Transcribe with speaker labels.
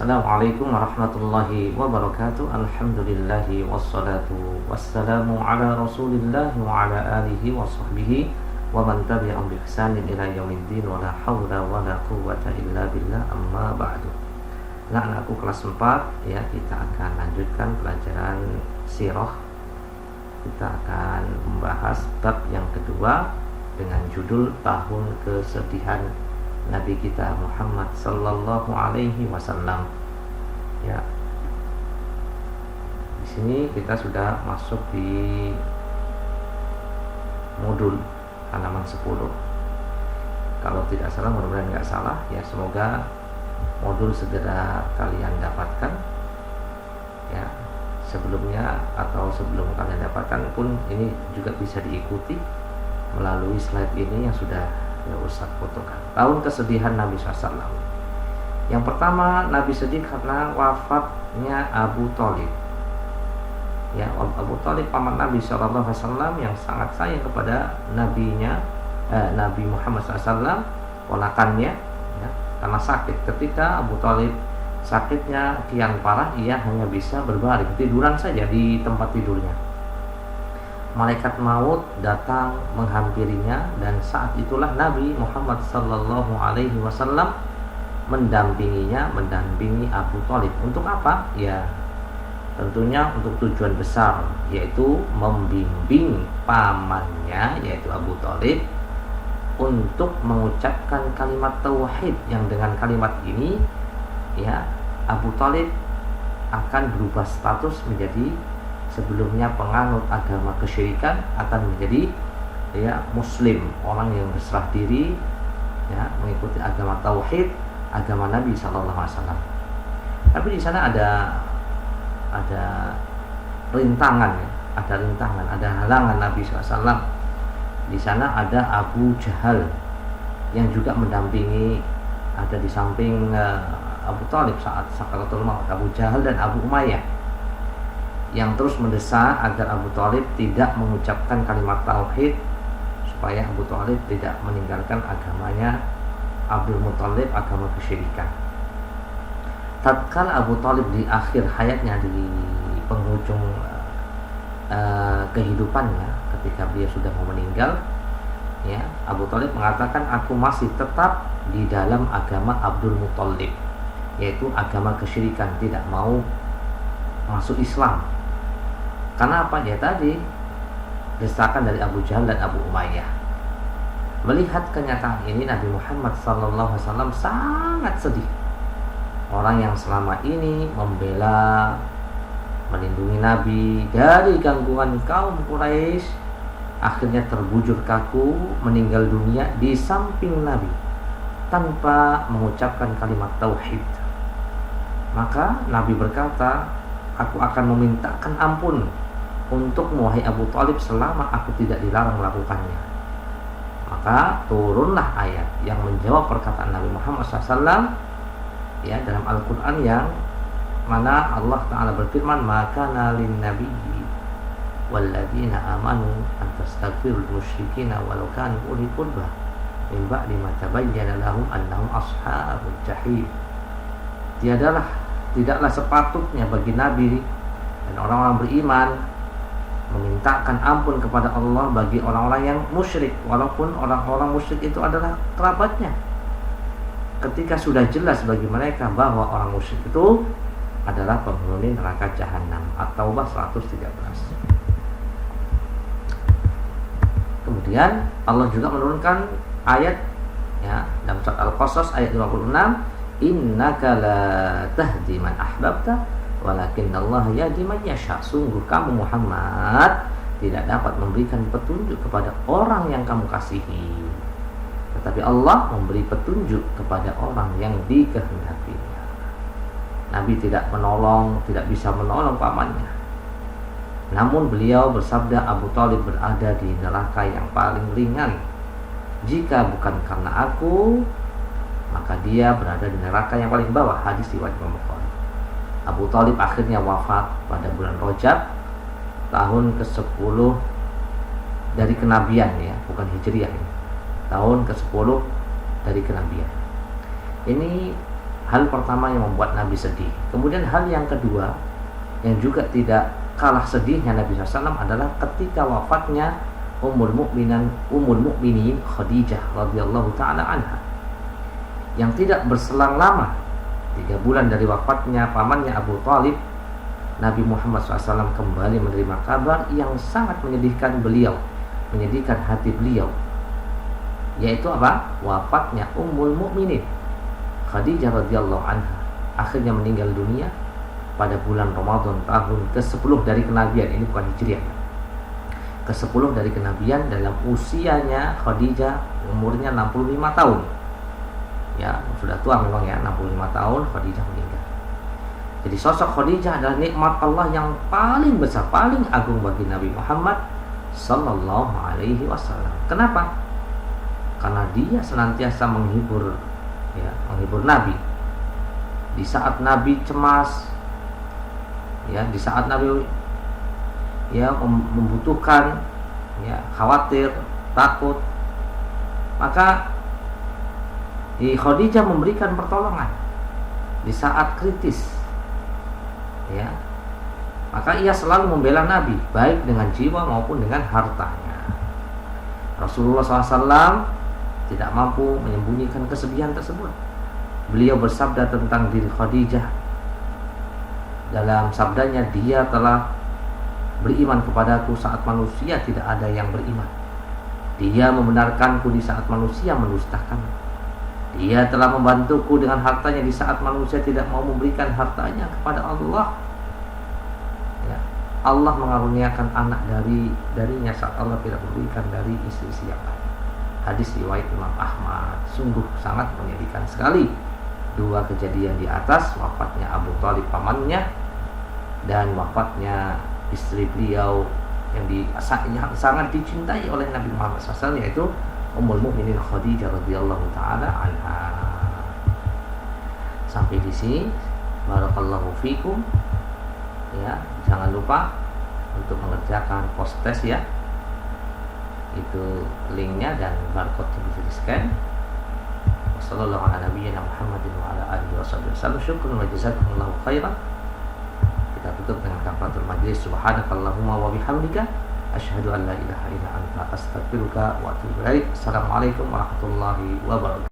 Speaker 1: Assalamualaikum warahmatullahi wabarakatuh. Alhamdulillahi wassalatu wassalamu ala rasulillah wa ala alihi wa sahbihi wa man tabi'ahum bi ihsanin ila yaumiddin wa la hawla wa la quwwata illa billah, amma ba'du. Nah, anakku kelas 4 ya, kita akan lanjutkan pelajaran sirah. Kita akan membahas bab yang kedua dengan judul Tahun Kesedihan Nabi kita Muhammad sallallahu alaihi wasallam. Ya. Di sini kita sudah masuk di modul halaman 10. Kalau tidak salah, mudah-mudahan nggak salah ya, semoga modul segera kalian dapatkan. Ya. Sebelumnya atau sebelum kalian dapatkan pun ini juga bisa diikuti melalui slide ini yang sudah Ustaz fotokan. Tahun kesedihan Nabi SAW. Yang pertama, Nabi sedih karena wafatnya Abu Thalib. Ya, Abu Thalib paman Nabi SAW yang sangat sayang kepada Nabi Muhammad SAW, ponakannya, ya, karena sakit. Ketika Abu Thalib sakitnya kian parah, ia hanya bisa berbaring tiduran saja di tempat tidurnya. Malaikat maut datang menghampirinya, dan saat itulah Nabi Muhammad sallallahu alaihi wasallam mendampingi Abu Thalib. Untuk apa? Ya, tentunya untuk tujuan besar, yaitu membimbing pamannya, yaitu Abu Thalib, untuk mengucapkan kalimat tauhid, yang dengan kalimat ini ya Abu Thalib akan berubah status menjadi, sebelumnya penganut agama kesyirikan, akan menjadi ya muslim, orang yang berserah diri ya, mengikuti agama tauhid, agama Nabi sallallahu alaihi wasallam. Tapi di sana ada rintangan ya, ada halangan Nabi SAW. Di sana ada Abu Jahal yang juga mendampingi, ada di samping Abu Thalib saat sakaratul maut, Abu Jahal dan Abu Umayyah, yang terus mendesak agar Abu Thalib tidak mengucapkan kalimat tauhid, supaya Abu Thalib tidak meninggalkan agamanya Abdul Muthalib, agama kesyirikan. Tatkala Abu Thalib di akhir hayatnya, di penghujung kehidupannya, ketika dia sudah mau meninggal, ya, Abu Thalib mengatakan, aku masih tetap di dalam agama Abdul Muthalib, yaitu agama kesyirikan, tidak mau masuk Islam. Karena apa? Ya tadi, desakan dari Abu Jahal dan Abu Umayyah. Melihat kenyataan ini, Nabi Muhammad SAW sangat sedih. Orang yang selama ini membela, melindungi Nabi dari gangguan kaum Quraisy, akhirnya terbujur kaku, meninggal dunia di samping Nabi tanpa mengucapkan kalimat tauhid. Maka Nabi berkata, aku akan memintakan ampun untukmu, wahai Abu Thalib, selama aku tidak dilarang melakukannya. Maka turunlah ayat yang menjawab perkataan Nabi Muhammad SAW ya, dalam Al-Quran, yang mana Allah Ta'ala berfirman, maka nalin nabiyyi walladzina amanu an tastaghfirul musyrikina walau kanu uli qurba min ba'di ma tabayyana lahum annahum ashabul jahim. Tidaklah sepatutnya bagi Nabi dan orang-orang beriman memintakan ampun kepada Allah bagi orang-orang yang musyrik, walaupun orang-orang musyrik itu adalah kerabatnya, ketika sudah jelas bagi mereka bahwa orang musyrik itu adalah penghuni neraka jahanam. At-Taubah 113. Kemudian Allah juga menurunkan ayat ya, dalam surat Al-Qasas ayat 56, innaka la tahdi man ahbabta walakinallaha yahdi man yasha. Sungguh kamu Muhammad tidak dapat memberikan petunjuk kepada orang yang kamu kasihi, tetapi Allah memberi petunjuk kepada orang yang dikehendakinya. Nabi tidak bisa menolong pamannya. Namun beliau bersabda, Abu Thalib berada di neraka yang paling ringan. Jika bukan karena aku, maka dia berada di neraka yang paling bawah. Hadis riwayat Imam Bukhari. Abu Thalib akhirnya wafat pada bulan Rajab tahun ke-10 dari kenabian ya, bukan Hijriah ini. Tahun ke-10 dari kenabian. Ini hal pertama yang membuat Nabi sedih. Kemudian hal yang kedua yang juga tidak kalah sedihnya Nabi SAW adalah ketika wafatnya Ummul Mukminin Khadijah radhiyallahu taala anha, yang tidak berselang lama 3 bulan dari wafatnya pamannya Abu Thalib, Nabi Muhammad SAW kembali menerima kabar yang sangat menyedihkan beliau, menyedihkan hati beliau, yaitu apa? Wafatnya Ummul Mukminin Khadijah radhiyallahu anha akhirnya meninggal dunia pada bulan Ramadan tahun ke-10 dari kenabian. Ini bukan Hijriah, ke-10 dari kenabian. Dalam usianya Khadijah umurnya 65 tahun. Ya, sudah tua memang ya, 65 tahun Khadijah meninggal. Jadi sosok Khadijah adalah nikmat Allah yang paling besar, paling agung bagi Nabi Muhammad sallallahu alaihi wasallam. Kenapa? Karena dia senantiasa menghibur Nabi di saat Nabi cemas, ya, di saat Nabi membutuhkan, khawatir, takut, maka Khadijah memberikan pertolongan di saat kritis, ya. Maka ia selalu membela Nabi, baik dengan jiwa maupun dengan hartanya. Rasulullah SAW tidak mampu menyembunyikan kesedihan tersebut. Beliau bersabda tentang diri Khadijah dalam sabdanya, dia telah beriman kepadaku saat manusia tidak ada yang beriman. Dia membenarkanku di saat manusia mendustakanku. Dia telah membantuku dengan hartanya di saat manusia tidak mau memberikan hartanya kepada Allah. Ya, Allah mengaruniakan anak darinya saat Allah tidak memberikan dari istri-istri yang lain. Hadis riwayat Imam Ahmad. Sungguh sangat menyedihkan sekali 2 kejadian di atas, wafatnya Abu Thalib pamannya dan wafatnya istri beliau yang sangat dicintai oleh Nabi Muhammad SAW, yaitu Ummul Mukminin Khadijah radhiyallahu taala anha. Sampai di sini, barakallahu fikum. Ya, jangan lupa untuk mengerjakan post test ya. Itu linknya dan barcode bisa di-scan. Wassallallahu ala nabiyyina Muhammadin wa ala alihi wasallam. Syukran wa jazakumullahu khairan. Kita tutup dengan kafaratul majlis. Subhanakallahumma wa bihamdika asyhadu an la ilaha illa anta astaghfiruka wa atubu ilaik. Assalamualaikum warahmatullahi wabarakatuh.